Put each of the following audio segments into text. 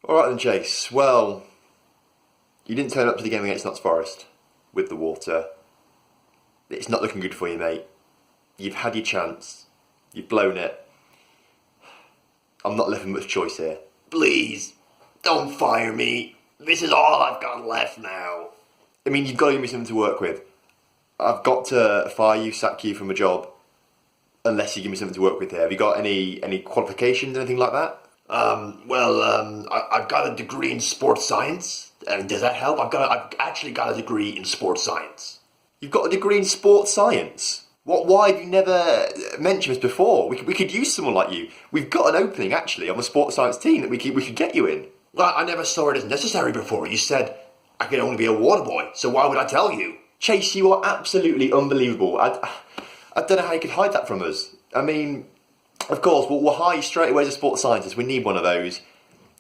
Alright then, Chase. Well, you didn't turn up to the game against Notts Forest with the water. It's not looking good for you, mate. You've had your chance. You've blown it. I'm not left with much choice here. Please, don't fire me. This is all I've got left now. I mean, you've got to give me something to work with. I've got to fire you, sack you from a job, unless you give me something to work with here. Have you got any qualifications, anything like that? I've got a degree in sports science. Does that help? I've actually got a degree in sports science. You've got a degree in sports science? Why have you never mentioned this before? We could use someone like you. We've got an opening, actually, on the sports science team that we could get you in. Well, I never saw it as necessary before. You said I could only be a water boy, so why would I tell you? Chase, you are absolutely unbelievable. I don't know how you could hide that from us. I mean, of course, we'll hire you straight away as a sports scientist. We need one of those.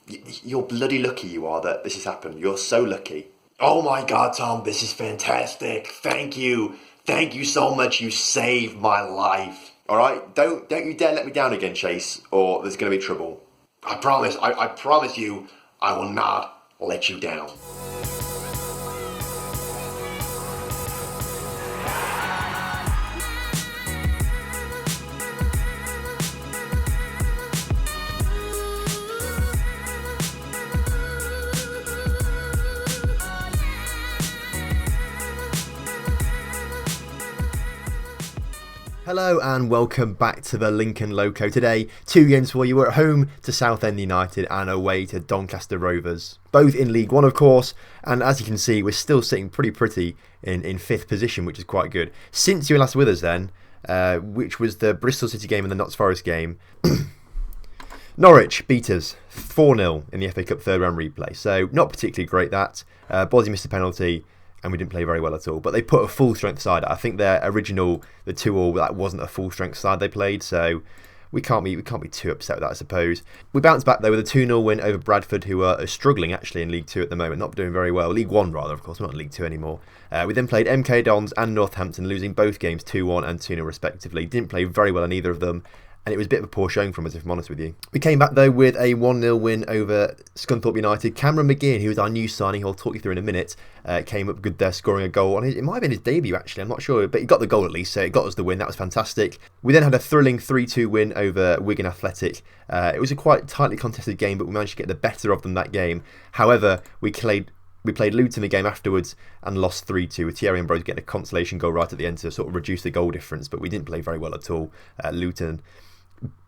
You're bloody lucky you are that this has happened. You're so lucky. Oh my God, Tom, this is fantastic. Thank you. Thank you so much. You saved my life. All right, don't you dare let me down again, Chase, or there's going to be trouble. I promise. I promise you, I will not let you down. Hello and welcome back to the Lincoln Loco. Today, 2 games for you. We're at home to Southend United and away to Doncaster Rovers. Both in League One, of course, and as you can see, we're still sitting pretty in 5th position, which is quite good. Since you were last with us then, which was the Bristol City game and the Notts Forest game, Norwich beat us 4-0 in the FA Cup third round replay, so not particularly great that. Bozzy missed a penalty, and we didn't play very well at all. But they put a full strength side. I think their original, the 2-2, that wasn't a full strength side they played, so we can't be too upset with that, I suppose. We bounced back though with a 2-0 win over Bradford, who are struggling actually in League 2 at the moment, not doing very well. League 1 rather, of course, not in League 2 anymore. We then played MK Dons and Northampton, losing both games 2-1 and 2-0 respectively. Didn't play very well in either of them, and it was a bit of a poor showing from us, if I'm honest with you. We came back though with a 1-0 win over Scunthorpe United. Cameron McGeehan, who was our new signing, who I'll talk you through in a minute, came up good there, scoring a goal. It might have been his debut actually, I'm not sure, but he got the goal at least, so it got us the win. That was fantastic. We then had a thrilling 3-2 win over Wigan Athletic. It was a quite tightly contested game, but we managed to get the better of them that game. However, we played Luton the game afterwards and lost 3-2 with Thierry Ambrose getting a consolation goal right at the end to sort of reduce the goal difference, but we didn't play very well at all. Luton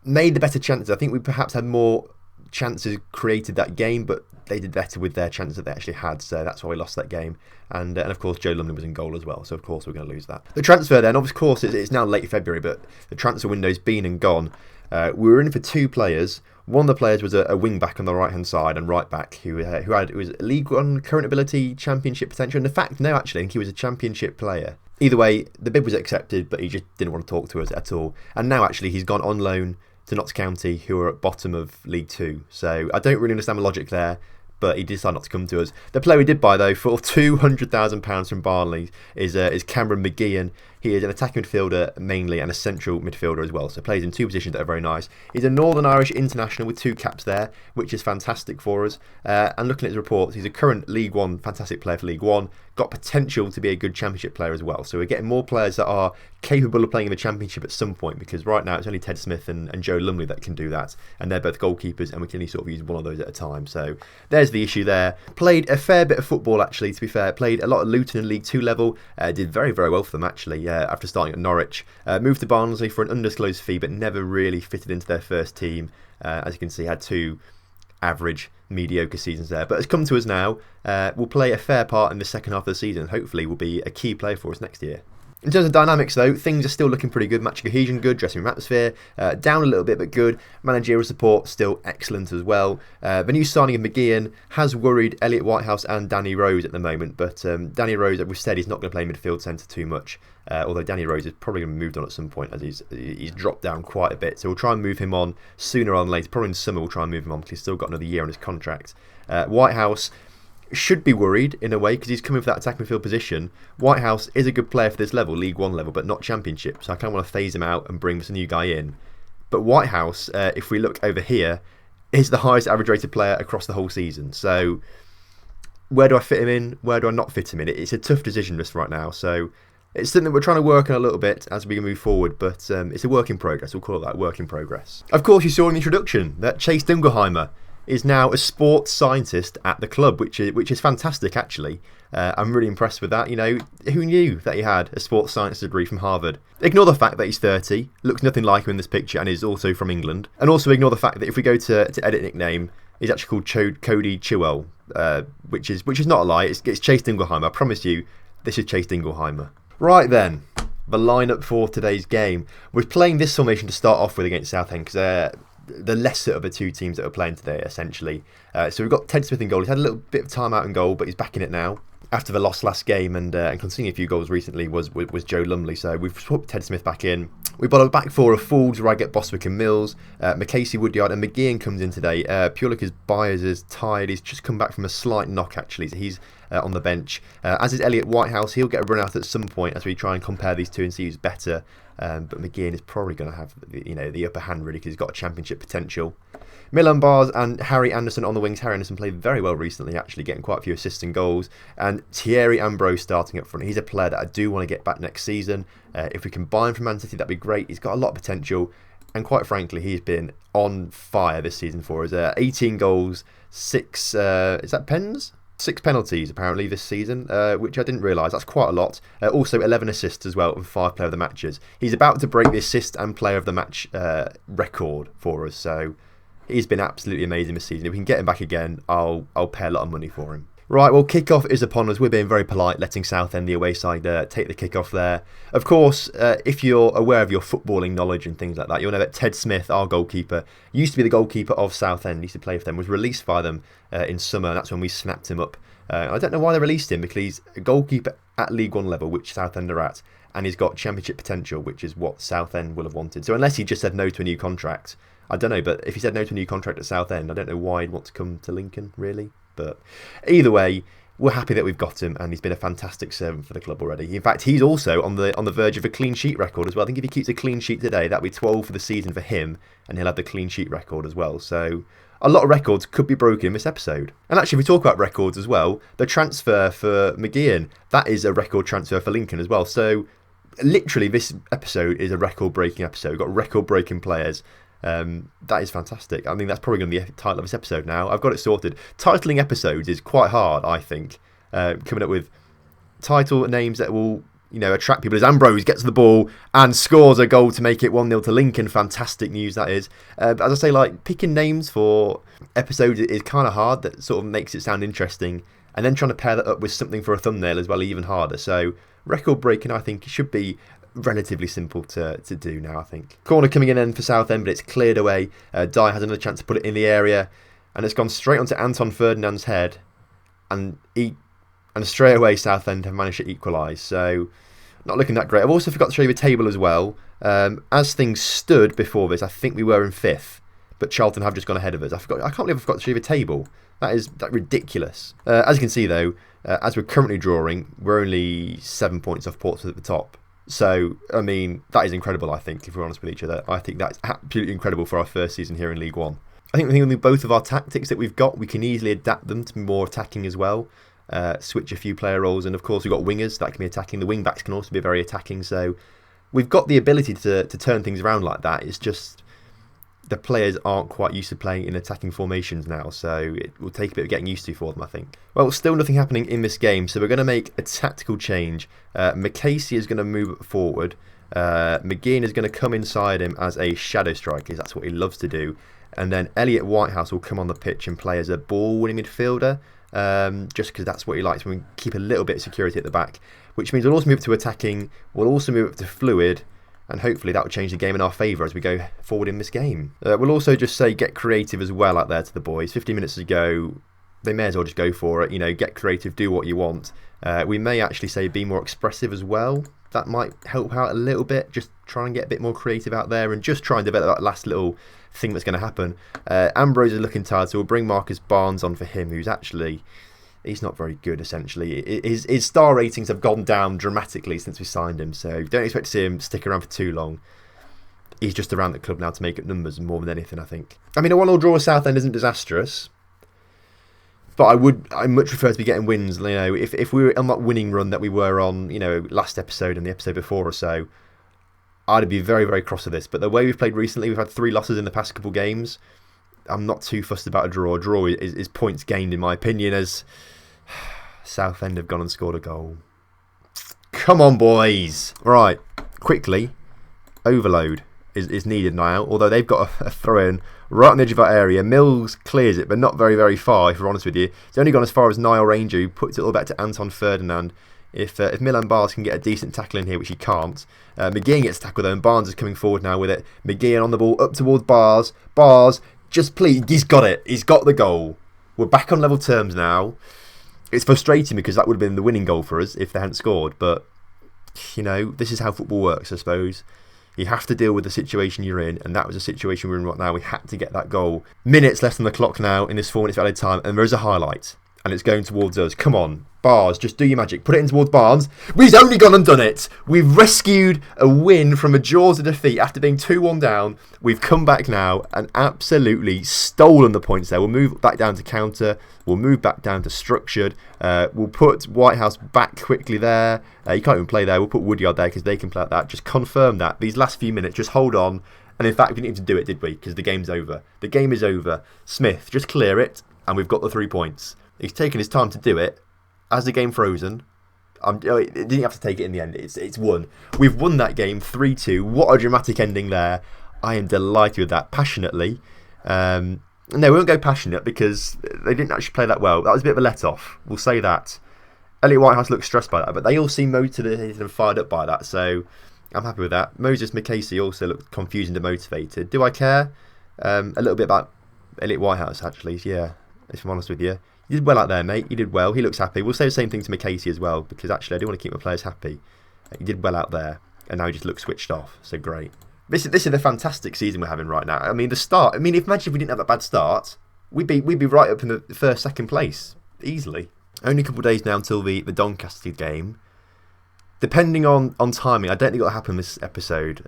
made the better chances. I think we perhaps had more chances created that game, but they did better with their chances that they actually had, so that's why we lost that game. And of course Joe Lumley was in goal as well, so of course we're going to lose that. The transfer then, of course it's now late February, but the transfer window's been and gone. We were in for 2 players. One of the players was a wing back on the right hand side and right back who was League One current ability, championship potential, and in fact no, actually I think he was a championship player. Either way, the bid was accepted, but he just didn't want to talk to us at all. And now actually he's gone on loan to Notts County, who are at bottom of League 2. So I don't really understand the logic there, but he decided not to come to us. The player we did buy though for £200,000 from Barnsley is Cameron McGeehan. He is an attacking midfielder mainly and a central midfielder as well, so plays in 2 positions that are very nice. He's a Northern Irish international with 2 caps there, which is fantastic for us. And looking at his reports, he's a current League 1 fantastic player for League 1, got potential to be a good championship player as well. So we're getting more players that are capable of playing in the championship at some point, because right now it's only Ted Smith and Joe Lumley that can do that, and they're both goalkeepers and we can only sort of use one of those at a time. So there's the issue there. Played a fair bit of football actually, to be fair. Played a lot of Luton in League 2 level, did very well for them actually after starting at Norwich. Moved to Barnsley for an undisclosed fee, but never really fitted into their first team. As you can see, had 2 average, mediocre seasons there, but has come to us now. Will play a fair part in the second half of the season and hopefully will be a key player for us next year. In terms of dynamics though, things are still looking pretty good. Match cohesion good, dressing room atmosphere down a little bit but good. Managerial support still excellent as well. The new signing of McGeehan has worried Elliot Whitehouse and Danny Rose at the moment, but Danny Rose, we've said he's not going to play midfield centre too much, although Danny Rose is probably going to be moved on at some point as he's dropped down quite a bit, so we'll try and move him on sooner rather than later. Probably in summer we'll try and move him on because he's still got another year on his contract. Whitehouse should be worried in a way because he's coming for that attacking midfield position. Whitehouse is a good player for this level, League 1 level, but not Championship, so I kind of want to phase him out and bring this new guy in. But Whitehouse, if we look over here, is the highest average rated player across the whole season. So where do I fit him in? Where do I not fit him in? It's a tough decision just right now. So it's something we're trying to work on a little bit as we move forward, but it's a work in progress. We'll call it that, work in progress. Of course, you saw in the introduction that Chase Dungelheimer is now a sports scientist at the club, which is fantastic, actually. I'm really impressed with that. You know, who knew that he had a sports science degree from Harvard? Ignore the fact that he's 30, looks nothing like him in this picture, and is also from England. And also ignore the fact that if we go to edit nickname, he's actually called Cody Chilwell, which is not a lie. It's Chase Dingleheimer. I promise you, this is Chase Dingleheimer. Right then, the lineup for today's game. We're playing this formation to start off with against Southend because they're the lesser of the two teams that are playing today, essentially. So we've got Ted Smith in goal. He's had a little bit of time out in goal, but he's back in it now after the loss last game, and conceding a few goals recently was Joe Lumley. So we've swapped Ted Smith back in. We've got a back four of Fools, Raggett, Bostwick and Mills. McCasey, Woodyard and McGeehan comes in today. Pure Lucas Byers is tired. He's just come back from a slight knock, actually. So he's on the bench. As is Elliot Whitehouse. He'll get a run out at some point as we try and compare these two and see who's better. But McGeehan is probably going to have the upper hand, really, because he's got a championship potential. Milan Bars and Harry Anderson on the wings. Harry Anderson played very well recently, actually, getting quite a few assists and goals. And Thierry Ambrose starting up front. He's a player that I do want to get back next season. If we can buy him from Man City, that'd be great. He's got a lot of potential. And quite frankly, he's been on fire this season for us. 18 goals, 6... is that pens? 6 penalties, apparently, this season, which I didn't realise. That's quite a lot. Also, 11 assists as well, and 5 player of the matches. He's about to break the assist and player of the match record for us, so he's been absolutely amazing this season. If we can get him back again, I'll pay a lot of money for him. Right, well, kick-off is upon us. We're being very polite, letting Southend, the away side, take the kick-off there. Of course, if you're aware of your footballing knowledge and things like that, you'll know that Ted Smith, our goalkeeper, used to be the goalkeeper of Southend, used to play for them, was released by them in summer, and that's when we snapped him up. I don't know why they released him, because he's a goalkeeper at League One level, which Southend are at, and he's got championship potential, which is what Southend will have wanted. So unless he just said no to a new contract, I don't know, but if he said no to a new contract at Southend, I don't know why he'd want to come to Lincoln, really. But either way, we're happy that we've got him, and he's been a fantastic servant for the club already. In fact, he's also on the verge of a clean sheet record as well. I think if he keeps a clean sheet today, that'll be 12 for the season for him, and he'll have the clean sheet record as well. So a lot of records could be broken in this episode. And actually, if we talk about records as well, the transfer for McGeehan, that is a record transfer for Lincoln as well. So literally, this episode is a record-breaking episode. We've got record-breaking players. That is fantastic. I mean, that's probably going to be the title of this episode now. I've got it sorted. Titling episodes is quite hard, I think. Coming up with title names that will, attract people. As Ambrose gets the ball and scores a goal to make it 1-0 to Lincoln. Fantastic news that is. But as I say, picking names for episodes is kind of hard. That sort of makes it sound interesting. And then trying to pair that up with something for a thumbnail as well, even harder. So record breaking, I think, should be relatively simple to do now, I think. Corner coming in then for Southend, but it's cleared away. Dye has another chance to put it in the area, and it's gone straight onto Anton Ferdinand's head, and straight away Southend have managed to equalise, so not looking that great. I've also forgot to show you the table as well. As things stood before this, I think we were in 5th, but Charlton have just gone ahead of us. I can't believe I forgot to show you the table. That is ridiculous. As you can see though, as we're currently drawing, we're only 7 points off Portsmouth at the top. So, I mean, that is incredible, I think, if we're honest with each other. I think that's absolutely incredible for our first season here in League One. I think with both of our tactics that we've got, we can easily adapt them to be more attacking as well. Switch a few player roles, and of course we've got wingers that can be attacking. The wing backs can also be very attacking, so we've got the ability to turn things around like that. It's just the players aren't quite used to playing in attacking formations now, so it will take a bit of getting used to for them, I think. Well, still nothing happening in this game, so we're going to make a tactical change. McCasey is going to move forward. McGeehan is going to come inside him as a shadow striker, because that's what he loves to do. And then Elliot Whitehouse will come on the pitch and play as a ball-winning midfielder, just because that's what he likes. We keep a little bit of security at the back, which means we'll also move to attacking, we'll also move up to fluid, and hopefully that will change the game in our favour as we go forward in this game. We'll also just say get creative as well out there to the boys. 15 minutes ago, they may as well just go for it. Get creative, do what you want. We may actually say be more expressive as well. That might help out a little bit. Just try and get a bit more creative out there and just try and develop that last little thing that's going to happen. Ambrose is looking tired, so we'll bring Marcus Barnes on for him, who's actually... he's not very good, essentially. His star ratings have gone down dramatically since we signed him, so don't expect to see him stick around for too long. he's just around the club now to make up numbers more than anything, I think. I mean, a 1-1 draw with Southend isn't disastrous, but I much prefer to be getting wins. You know, if we were on that winning run that we were on, you know, last episode and the episode before or so, I'd be very, very cross with this. But the way we've played recently, we've had 3 losses in the past couple games. I'm not too fussed about a draw. A draw is points gained, in my opinion, as Southend have gone and scored a goal. Come on, boys. Right, quickly, overload is needed now, although they've got a throw-in right on the edge of our area. Mills clears it, but not very, very far, if we're honest with you. It's only gone as far as Niall Ranger, who puts it all back to Anton Ferdinand. If Milan Barnes can get a decent tackle in here, which he can't, McGeehan gets tackled though, and Barnes is coming forward now with it. McGeehan on the ball, up towards Barnes. Barnes, just please, he's got it. He's got the goal. We're back on level terms now. It's frustrating because that would have been the winning goal for us if they hadn't scored, but, you know, this is how football works, I suppose. You have to deal with the situation you're in, and that was a situation we're in right now. We had to get that goal. Minutes left on the clock now in this 4 minutes added time, and there is a highlight, and it's going towards us. Come on, Bars, just do your magic. Put it in towards Barnes. We've only gone and done it. We've rescued a win from a jaws of defeat after being 2-1 down. We've come back now and absolutely stolen the points there. We'll move back down to counter. We'll move back down to structured. We'll put Whitehouse back quickly there. You can't even play there. We'll put Woodyard there because they can play like that. Just confirm that. These last few minutes, just hold on. And in fact, we didn't even do it, did we? Because the game's over. The game is over. Smith, just clear it. And we've got the 3 points. He's taken his time to do it. As the game frozen, it didn't have to take it in the end. It's won. We've won that game 3-2. What a dramatic ending there. I am delighted with that. Passionately. No, we won't go passionate because they didn't actually play that well. That was a bit of a let-off. We'll say that. Elliot Whitehouse looked stressed by that, but they all seem motivated and fired up by that, so I'm happy with that. Moses McCasey also looked confused and demotivated. Do I care? A little bit about Elliot Whitehouse, actually, yeah, if I'm honest with you. You did well out there, mate. You did well. He looks happy. We'll say the same thing to McCasey as well, because actually I do want to keep my players happy. You did well out there, and now he just looks switched off, so great. This is a fantastic season we're having right now. I mean, the start. I mean, imagine if we didn't have that bad start, we'd be right up in the first, second place easily. Only a couple of days now until the Doncaster game. Depending on timing, I don't think it'll happen this episode.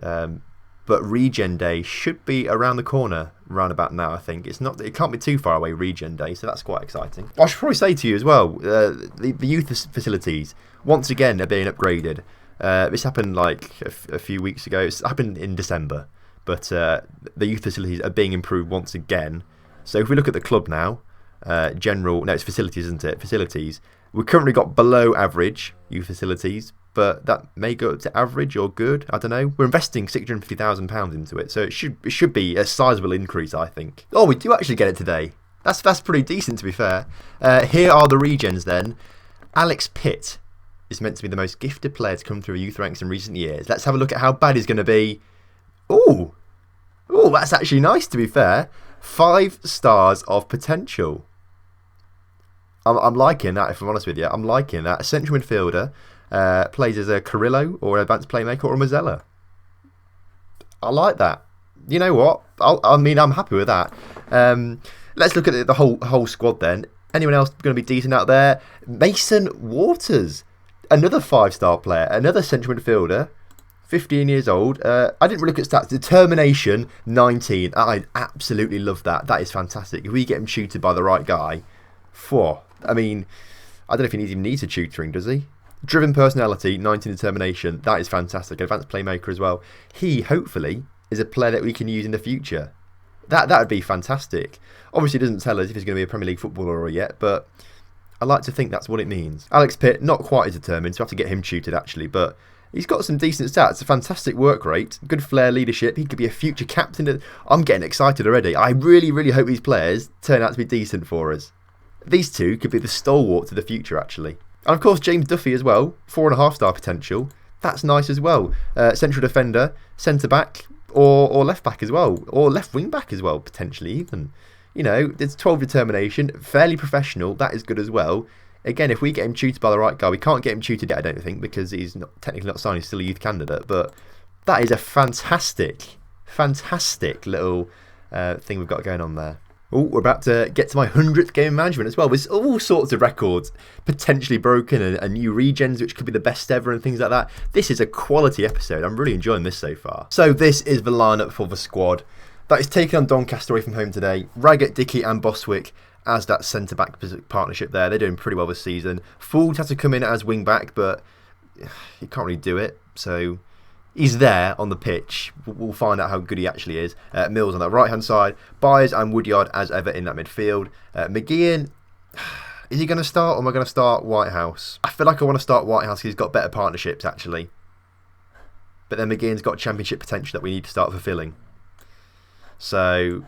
But Regen Day should be around the corner, round about now. I think it can't be too far away. Regen Day, so that's quite exciting. I should probably say to you as well, the youth facilities once again are being upgraded. This happened like a few weeks ago. It's happened in December, but the youth facilities are being improved once again. So if we look at the club now, it's facilities, isn't it? Facilities. We've currently got below average youth facilities, but that may go up to average or good. I don't know. We're investing £650,000 into it, so it should be a sizable increase, I think. Oh, we do actually get it today. That's pretty decent, to be fair. Here are the regens then. Alex Pitt is meant to be the most gifted player to come through youth ranks in recent years. Let's have a look at how bad he's going to be. Oh, that's actually nice, to be fair. 5 stars of potential. I'm liking that, if I'm honest with you. I'm liking that. A central midfielder plays as a Carrillo or an advanced playmaker or a Mazzella. I like that. You know what? I'm happy with that. Let's look at the whole squad then. Anyone else going to be decent out there? Mason Waters. Another 5-star player. Another central midfielder. 15 years old. I didn't really look at stats. Determination, 19. I absolutely love that. That is fantastic. If we get him tutored by the right guy, I mean, I don't know if he even needs a tutoring, does he? Driven personality, 19 determination. That is fantastic. Advanced playmaker as well. He, hopefully, is a player that we can use in the future. That would be fantastic. Obviously, it doesn't tell us if he's going to be a Premier League footballer yet, but I like to think that's what it means. Alex Pitt, not quite as determined, so I have to get him tutored, actually, but he's got some decent stats, a fantastic work rate, good flair leadership. He could be a future captain. I'm getting excited already. I really, really hope these players turn out to be decent for us. These two could be the stalwart to the future, actually. And of course, James Duffy as well, 4.5-star potential. That's nice as well. Central defender, centre-back, or left-back as well. Or left wing-back as well, potentially even. You know, there's 12 determination, fairly professional. That is good as well. Again, if we get him tutored by the right guy, we can't get him tutored yet, I don't think, because he's technically not signed. He's still a youth candidate. But that is a fantastic little thing we've got going on there. Oh, we're about to get to my 100th game of management as well. There's all sorts of records potentially broken and new regens, which could be the best ever and things like that. This is a quality episode. I'm really enjoying this so far. So this is the lineup for the squad that is taking on Doncaster away from home today. Raggett, Dickey and Bostwick as that centre-back partnership there. They're doing pretty well this season. Ford had to come in as wing-back, but he can't really do it. So he's there on the pitch. We'll find out how good he actually is. Mills on that right-hand side. Byers and Woodyard as ever in that midfield. McGeehan, is he going to start or am I going to start Whitehouse? I feel like I want to start Whitehouse because he's got better partnerships actually. But then McGeehan's got championship potential that we need to start fulfilling. So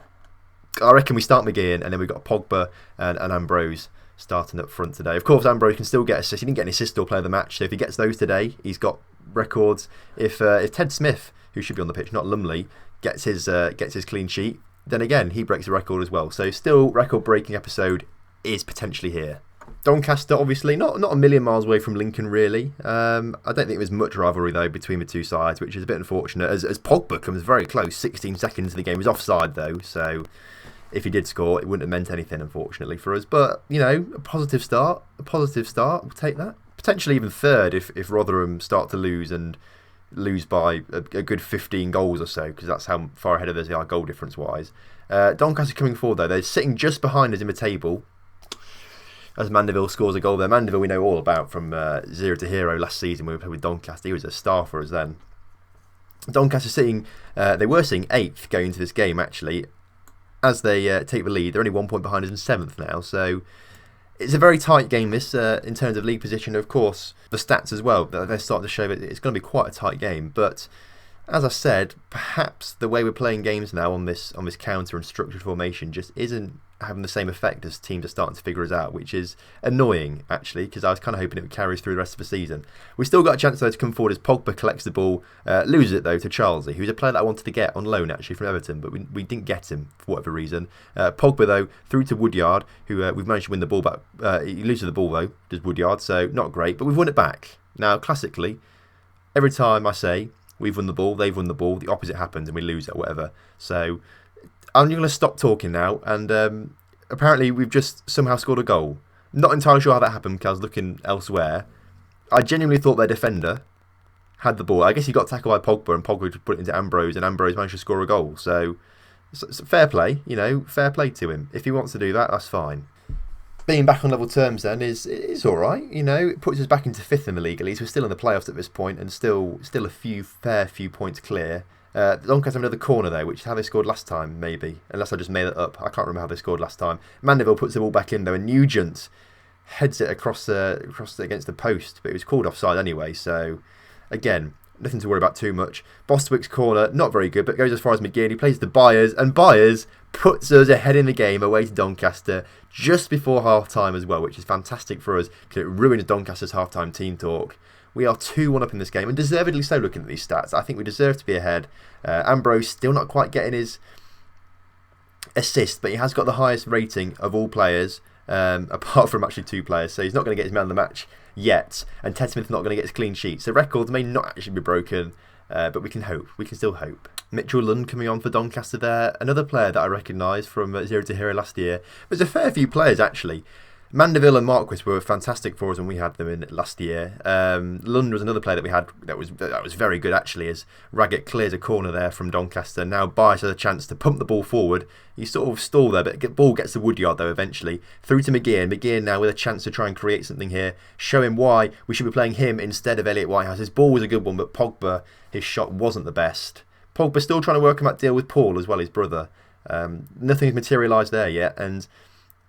I reckon we start McGeehan and then we've got Pogba and Ambrose starting up front today. Of course, Ambrose can still get assists. He didn't get any assists or player of the match, so if he gets those today, he's got records. If Ted Smith, who should be on the pitch, not Lumley, gets his clean sheet, then again he breaks the record as well. So still record-breaking episode is potentially here. Doncaster, obviously, not a million miles away from Lincoln, really. I don't think there was much rivalry, though, between the two sides, which is a bit unfortunate, as Pogba comes very close, 16 seconds into the game. He was offside, though, so if he did score, it wouldn't have meant anything, unfortunately, for us. But, you know, a positive start. We'll take that. Potentially even third if Rotherham start to lose and lose by a good 15 goals or so, because that's how far ahead of us they are goal difference-wise. Doncaster coming forward, though. They're sitting just behind us in the table as Mandeville scores a goal there. Mandeville we know all about from 0 to hero last season when we played with Doncaster. He was a star for us then. Doncaster sitting, they were sitting 8th going into this game actually. As they take the lead, they're only 1 point behind us in 7th now. So it's a very tight game this in terms of league position. Of course, the stats as well, they're starting to show that it's going to be quite a tight game. But as I said, perhaps the way we're playing games now on this counter and structured formation just isn't having the same effect as teams are starting to figure us out, which is annoying actually, because I was kind of hoping it would carry us through the rest of the season. We've still got a chance though to come forward as Pogba collects the ball, loses it though to Charlesy, who's a player that I wanted to get on loan actually from Everton, but we didn't get him for whatever reason. Pogba though through to Woodyard, who we've managed to win the ball back. He loses the ball though, does Woodyard, so not great, but we've won it back. Now classically, every time I say we've won the ball, they've won the ball, the opposite happens and we lose it or whatever. So I'm going to stop talking now, and apparently we've just somehow scored a goal. Not entirely sure how that happened because I was looking elsewhere. I genuinely thought their defender had the ball. I guess he got tackled by Pogba and Pogba just put it into Ambrose and Ambrose managed to score a goal. So fair play, fair play to him. If he wants to do that, that's fine. Being back on level terms then is alright, it puts us back into 5th in the league at least. We're still in the playoffs at this point and still a fair few points clear. Doncaster have another corner there, which is how they scored last time, maybe. Unless I just made it up. I can't remember how they scored last time. Mandeville puts the ball back in though, and Nugent heads it across against the post, but it was called offside anyway, so again, nothing to worry about too much. Bostwick's corner, not very good, but goes as far as McGeehan. He plays to Byers, and Byers puts us ahead in the game away to Doncaster just before half-time as well, which is fantastic for us because it ruins Doncaster's half-time team talk. We are 2-1 up in this game, and deservedly so looking at these stats. I think we deserve to be ahead. Ambrose still not quite getting his assist, but he has got the highest rating of all players, apart from actually 2 players, so he's not going to get his man of the match yet, and Ted Smith's not going to get his clean sheet. So records may not actually be broken, but we can hope. We can still hope. Mitchell Lund coming on for Doncaster there. Another player that I recognise from 0 to hero last year. There's a fair few players actually. Mandeville and Marquis were fantastic for us when we had them in last year. Lund was another player that we had that was very good actually, as Raggett clears a corner there from Doncaster. Now Byers has a chance to pump the ball forward. He sort of stalled there, but the ball gets to Woodyard though eventually. Through to McGeehan. McGeehan now with a chance to try and create something here. Show him why we should be playing him instead of Elliot Whitehouse. His ball was a good one, but Pogba, his shot wasn't the best. Pogba still trying to work on that deal with Paul as well, his brother. Nothing has materialised there yet, and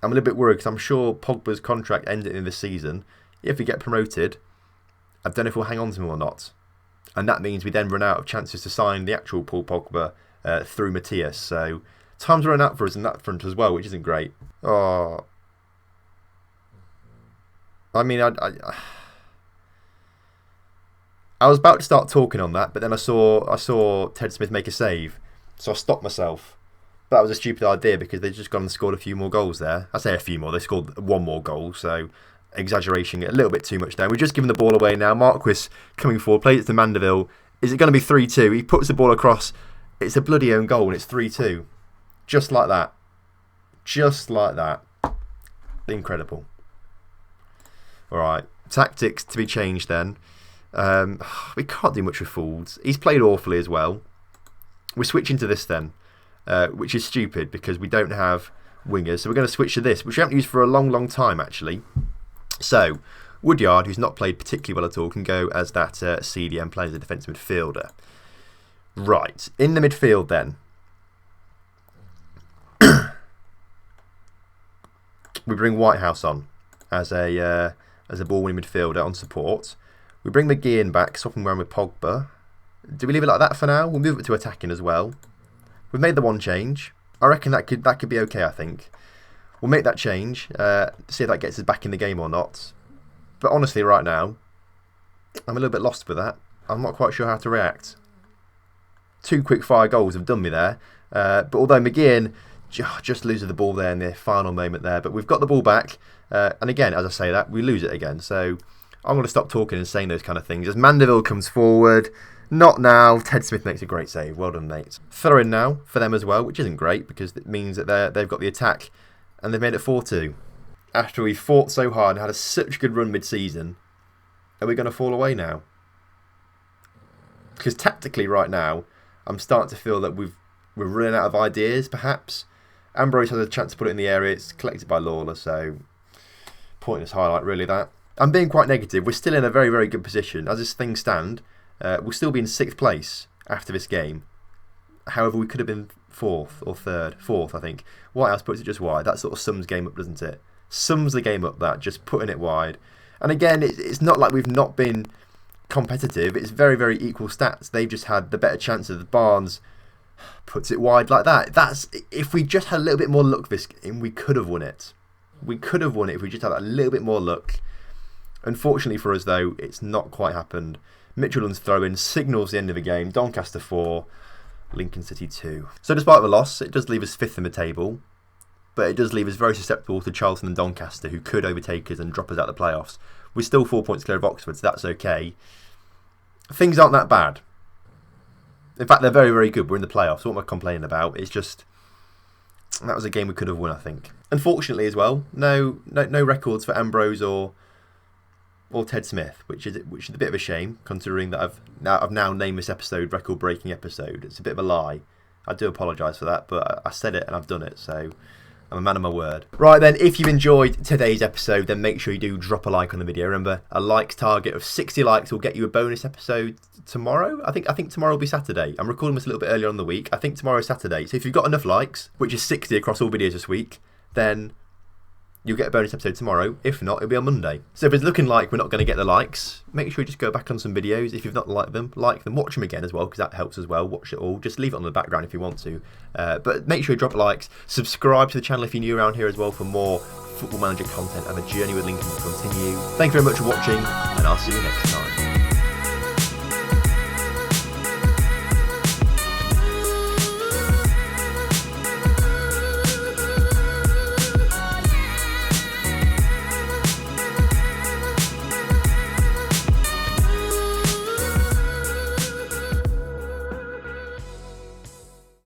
I'm a little bit worried because I'm sure Pogba's contract ended in this season. If we get promoted, I don't know if we'll hang on to him or not. And that means we then run out of chances to sign the actual Paul Pogba through Matthias. So time's run out for us in that front as well, which isn't great. Oh, I mean, I was about to start talking on that, but then I saw Ted Smith make a save, so I stopped myself. That was a stupid idea because they've just gone and scored a few more goals there. I say a few more, they scored 1 more goal, so exaggeration a little bit too much there. We've just given the ball away now. Marquis coming forward, plays it to Mandeville. Is it going to be 3-2? He puts the ball across. It's a bloody own goal and it's 3-2. Just like that. Just like that. Incredible. Alright, tactics to be changed then. We can't do much with Fools. He's played awfully as well. We're switching to this then, which is stupid because we don't have wingers. So we're going to switch to this, which we haven't used for a long, long time actually. So, Woodyard, who's not played particularly well at all, can go as that CDM player, as a defensive midfielder. Right, in the midfield then. We bring Whitehouse on as a ball-winning midfielder on support. We bring McGeehan back, swapping around with Pogba. Do we leave it like that for now? We'll move it to attacking as well. We've made the one change. I reckon that could be okay, I think. We'll make that change, see if that gets us back in the game or not. But honestly, right now, I'm a little bit lost with that. I'm not quite sure how to react. 2 quick-fire goals have done me there. But although McGeehan just loses the ball there in the final moment there. But we've got the ball back. And again, as I say that, we lose it again. So I'm going to stop talking and saying those kind of things. As Mandeville comes forward, not now. Ted Smith makes a great save. Well done, mate. Throw in now for them as well, which isn't great because it means that they've got the attack and they've made it 4-2. After we fought so hard and had such a good run mid-season, are we going to fall away now? Because tactically right now, I'm starting to feel that we're running out of ideas, perhaps. Ambrose has a chance to put it in the area. It's collected by Lawler, so pointless highlight, really, that. I'm being quite negative. We're still in a very, very good position. As this things stand, we'll still be in 6th place after this game. However, we could have been 4th or 3rd. 4th, I think. Whitehouse puts it just wide. That sort of sums the game up, doesn't it? Sums the game up, that, just putting it wide. And again, it's not like we've not been competitive. It's very, very equal stats. They've just had the better chances. Barnes puts it wide like that. That's if we just had a little bit more luck this game, we could have won it. We could have won it if we just had a little bit more luck. Unfortunately for us, though, it's not quite happened. Mitchell's throw-in signals the end of the game. Doncaster 4, Lincoln City 2. So despite the loss, it does leave us 5th in the table. But it does leave us very susceptible to Charlton and Doncaster, who could overtake us and drop us out of the playoffs. We're still 4 points clear of Oxford, so that's okay. Things aren't that bad. In fact, they're very, very good. We're in the playoffs. What am I complaining about? It's just that was a game we could have won, I think. Unfortunately, as well, no records for Ambrose or Ted Smith, which is a bit of a shame, considering that I've now named this episode record-breaking episode. It's a bit of a lie. I do apologise for that, but I said it and I've done it, so I'm a man of my word. Right then, if you've enjoyed today's episode, then make sure you do drop a like on the video. Remember, a like target of 60 likes will get you a bonus episode tomorrow. I think tomorrow will be Saturday. I'm recording this a little bit earlier on in the week. I think tomorrow is Saturday. So if you've got enough likes, which is 60 across all videos this week, then you'll get a bonus episode tomorrow. If not, it'll be on Monday. So if it's looking like we're not going to get the likes, make sure you just go back on some videos. If you've not liked them, like them. Watch them again as well, because that helps as well. Watch it all. Just leave it on the background if you want to. But make sure you drop likes. Subscribe to the channel if you're new around here as well for more Football Manager content, and the journey with Lincoln will continue. Thank you very much for watching, and I'll see you next time.